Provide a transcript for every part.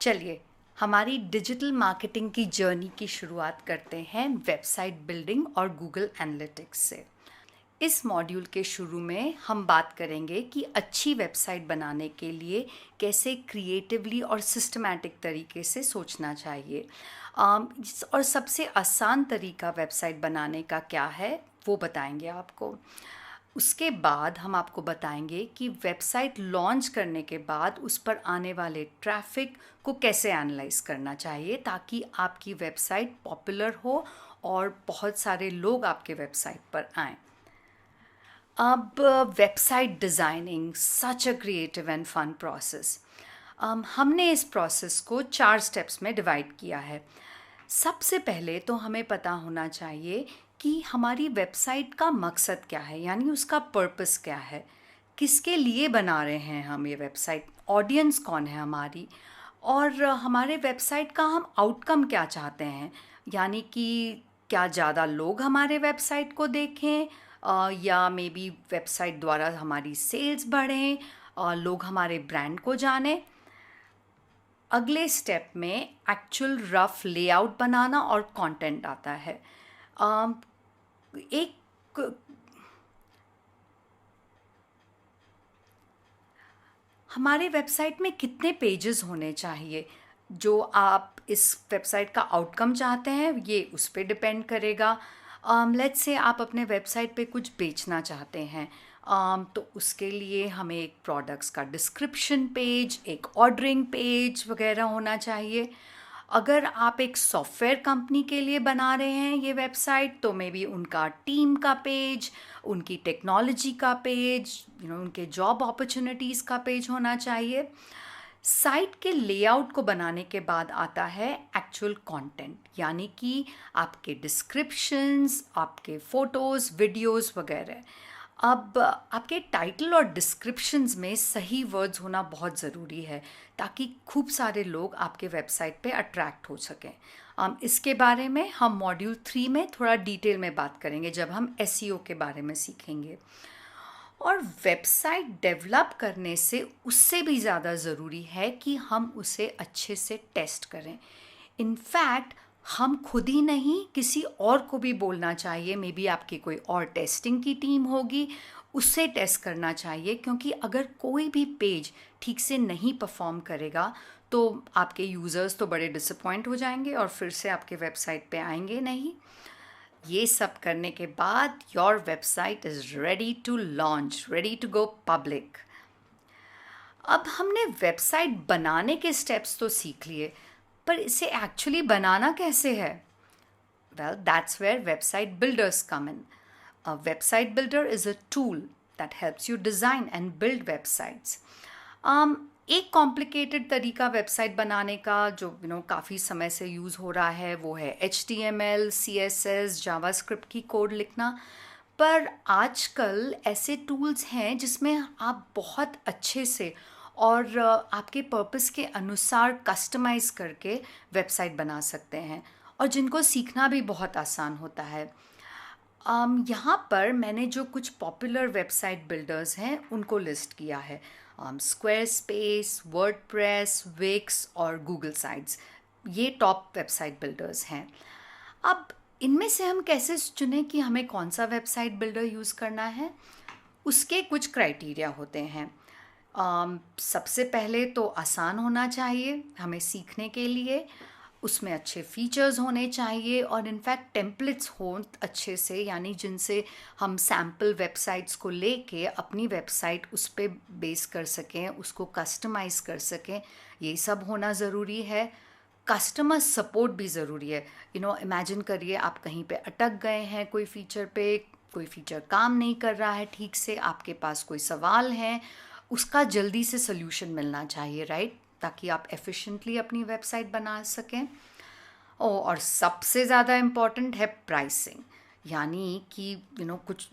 चलिए हमारी digital marketing की जर्नी की शुरुआत करते हैं वेबसाइट बिल्डिंग और गूगल एनालिटिक्स से। इस मॉड्यूल के शुरू में हम बात करेंगे कि अच्छी वेबसाइट बनाने के लिए कैसे क्रिएटिवली और सिस्टमैटिक तरीके से सोचना चाहिए। और सबसे आसान तरीका वेबसाइट बनाने का क्या है वो बताएंगे आपको। उसके बाद हम आपको बताएंगे कि वेबसाइट लॉन्च करने के बाद उस पर आने वाले ट्रैफिक को कैसे एनालाइज करना चाहिए ताकि आपकी वेबसाइट पॉपुलर हो और बहुत सारे लोग आपके वेबसाइट पर आएं। अब website designing such a creative and fun process. हमने इस प्रोसेस को 4 स्टेप्स में डिवाइड किया है। सबसे पहले तो हमें पता होना चाहिए कि हमारी वेबसाइट का मकसद क्या है, यानी उसका पर्पस क्या है, किसके लिए बना रहे हैं हम ये वेबसाइट, ऑडियंस कौन है हमारी, और हमारे वेबसाइट का हम आउटकम क्या चाहते हैं, यानी कि क्या ज़्यादा लोग हमारे वेबसाइट को देखें या मे बी वेबसाइट द्वारा हमारी सेल्स बढ़ें, लोग हमारे ब्रांड को जानें। अगले स्टेप में एक्चुअल रफ लेआउट बनाना और कंटेंट आता है। एक हमारे वेबसाइट में कितने पेजेस होने चाहिए, जो आप इस वेबसाइट का आउटकम चाहते हैं ये उस पर डिपेंड करेगा। लेट्स से आप अपने वेबसाइट पे कुछ बेचना चाहते हैं, तो उसके लिए हमें एक प्रोडक्ट्स का डिस्क्रिप्शन पेज, एक ऑर्डरिंग पेज वगैरह होना चाहिए। अगर आप एक सॉफ्टवेयर कंपनी के लिए बना रहे हैं ये वेबसाइट, तो मे बी उनका टीम का पेज, उनकी टेक्नोलॉजी का पेज, उनके जॉब अपॉर्चुनिटीज़ का पेज होना चाहिए। साइट के लेआउट को बनाने के बाद आता है एक्चुअल कंटेंट, यानी कि आपके डिस्क्रिप्शंस, आपके फ़ोटोज़, वीडियोज़ वगैरह। अब आपके टाइटल और डिस्क्रिप्शंस में सही वर्ड्स होना बहुत ज़रूरी है ताकि खूब सारे लोग आपके वेबसाइट पे अट्रैक्ट हो सकें। इसके बारे में हम मॉड्यूल 3 में थोड़ा डिटेल में बात करेंगे जब हम एसईओ के बारे में सीखेंगे। और वेबसाइट डेवलप करने से उससे भी ज़्यादा ज़रूरी है कि हम उसे अच्छे से टेस्ट करें। इनफैक्ट हम खुद ही नहीं, किसी और को भी बोलना चाहिए, मे बी आपकी कोई और टेस्टिंग की टीम होगी, उससे टेस्ट करना चाहिए, क्योंकि अगर कोई भी पेज ठीक से नहीं परफॉर्म करेगा तो आपके यूज़र्स तो बड़े डिसअपॉइंट हो जाएंगे और फिर से आपके वेबसाइट पे आएंगे नहीं। ये सब करने के बाद your website is ready to launch, ready to go public. अब हमने वेबसाइट बनाने के स्टेप्स तो सीख लिए, पर इसे एक्चुअली बनाना कैसे है? Well, that's where website builders come in. A website builder is a tool that helps you design and build websites. एक कॉम्प्लिकेटेड तरीका वेबसाइट बनाने का जो काफ़ी समय से यूज़ हो रहा है वो है HTML, CSS, जावास्क्रिप्ट की कोड लिखना। पर आजकल ऐसे टूल्स हैं जिसमें आप बहुत अच्छे से और आपके पर्पस के अनुसार कस्टमाइज करके वेबसाइट बना सकते हैं और जिनको सीखना भी बहुत आसान होता है। यहाँ पर मैंने जो कुछ पॉपुलर वेबसाइट बिल्डर्स हैं उनको लिस्ट किया है। स्क्वायरस्पेस, वर्डप्रेस, विक्स और गूगल साइट्स, ये टॉप वेबसाइट बिल्डर्स हैं। अब इनमें से हम कैसे चुनें कि हमें कौन सा वेबसाइट बिल्डर यूज़ करना है? उसके कुछ क्राइटेरिया होते हैं। सबसे पहले तो आसान होना चाहिए हमें सीखने के लिए, उसमें अच्छे फीचर्स होने चाहिए और इनफैक्ट टेम्पलेट्स हों अच्छे से, यानी जिनसे हम सैम्पल वेबसाइट्स को लेके अपनी वेबसाइट उस पर बेस कर सकें, उसको कस्टमाइज कर सकें, ये सब होना ज़रूरी है। कस्टमर सपोर्ट भी ज़रूरी है। इमेजिन करिए आप कहीं पे अटक गए हैं कोई फीचर पे, कोई फीचर काम नहीं कर रहा है ठीक से, आपके पास कोई सवाल है, उसका जल्दी से सोल्यूशन मिलना चाहिए, राइट, ताकि आप एफिशिएंटली अपनी वेबसाइट बना सकें। और सबसे ज़्यादा इम्पॉर्टेंट है प्राइसिंग, यानी कि कुछ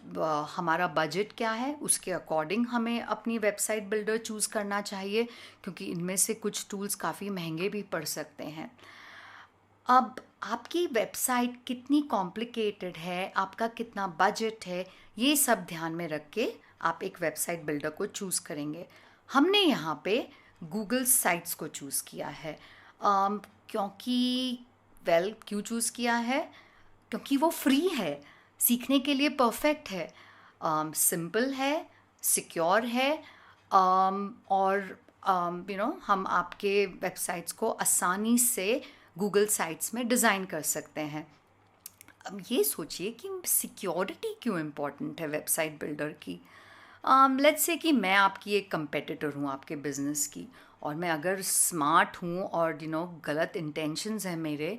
हमारा बजट क्या है उसके अकॉर्डिंग हमें अपनी वेबसाइट बिल्डर चूज़ करना चाहिए, क्योंकि इनमें से कुछ टूल्स काफ़ी महंगे भी पड़ सकते हैं। अब आपकी वेबसाइट कितनी कॉम्प्लिकेटेड है, आपका कितना बजट है, ये सब ध्यान में रख के आप एक वेबसाइट बिल्डर को चूज़ करेंगे। हमने यहाँ पे गूगल साइट्स को चूज़ किया है। क्योंकि क्यों चूज़ किया है? क्योंकि वो फ्री है, सीखने के लिए परफेक्ट है, सिंपल है, सिक्योर है, और हम आपके वेबसाइट्स को आसानी से गूगल साइट्स में डिज़ाइन कर सकते हैं। अब ये सोचिए कि सिक्योरिटी क्यों इम्पोर्टेंट है वेबसाइट बिल्डर की। लेट्स से कि मैं आपकी एक कंपेटिटर हूँ आपके बिजनेस की, और मैं अगर स्मार्ट हूँ और गलत इंटेंशंस हैं मेरे,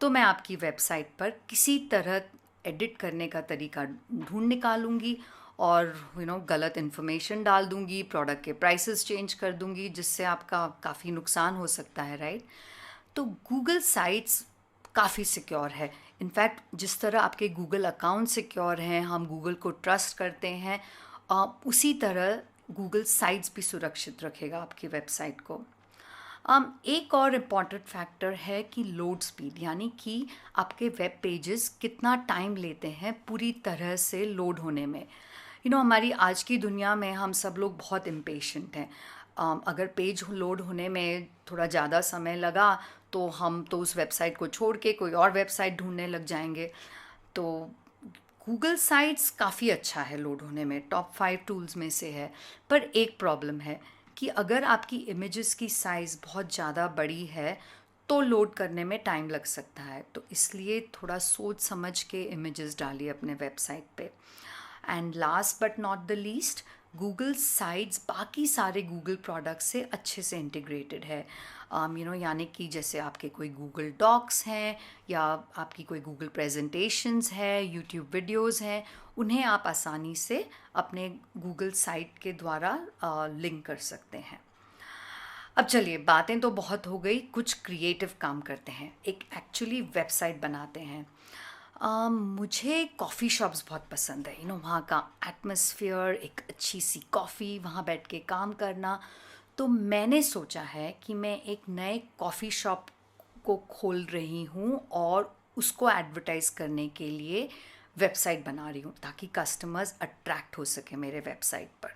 तो मैं आपकी वेबसाइट पर किसी तरह एडिट करने का तरीका ढूंढ निकालूंगी और गलत इन्फॉर्मेशन डाल दूंगी, प्रोडक्ट के प्राइसेस चेंज कर दूंगी, जिससे आपका काफ़ी नुकसान हो सकता है, राइट? तो गूगल साइट्स काफ़ी सिक्योर है। इनफैक्ट जिस तरह आपके गूगल अकाउंट सिक्योर हैं, हम गूगल को ट्रस्ट करते हैं, उसी तरह गूगल साइट्स भी सुरक्षित रखेगा आपकी वेबसाइट को। एक और इम्पॉर्टेंट फैक्टर है कि लोड स्पीड, यानी कि आपके वेब पेजेस कितना टाइम लेते हैं पूरी तरह से लोड होने में। हमारी आज की दुनिया में हम सब लोग बहुत इम्पेशेंट हैं। अगर पेज लोड होने में थोड़ा ज़्यादा समय लगा तो हम तो उस वेबसाइट को छोड़ के कोई और वेबसाइट ढूंढने लग जाएंगे। तो गूगल साइट्स काफ़ी अच्छा है लोड होने में, टॉप 5 टूल्स में से है। पर एक प्रॉब्लम है कि अगर आपकी इमेजेस की साइज़ बहुत ज़्यादा बड़ी है तो लोड करने में टाइम लग सकता है। तो इसलिए थोड़ा सोच समझ के इमेजेस डालिए अपने वेबसाइट पे। And last but not the least, Google sites बाकी सारे गूगल प्रोडक्ट्स से अच्छे से इंटीग्रेटेड है। यानी कि जैसे आपके कोई गूगल डॉक्स हैं या आपकी कोई गूगल प्रेजेंटेशंस है, यूट्यूब वीडियोस हैं, उन्हें आप आसानी से अपने गूगल साइट के द्वारा लिंक कर सकते हैं। अब चलिए, बातें तो बहुत हो गई, कुछ क्रिएटिव काम करते हैं, एक एक्चुअली वेबसाइट बनाते हैं। मुझे कॉफ़ी शॉप्स बहुत पसंद है, वहाँ का एटमॉस्फेयर, एक अच्छी सी कॉफ़ी, वहाँ बैठ के काम करना। तो मैंने सोचा है कि मैं एक नए कॉफ़ी शॉप को खोल रही हूँ और उसको एडवर्टाइज़ करने के लिए वेबसाइट बना रही हूँ, ताकि कस्टमर्स अट्रैक्ट हो सके मेरे वेबसाइट पर।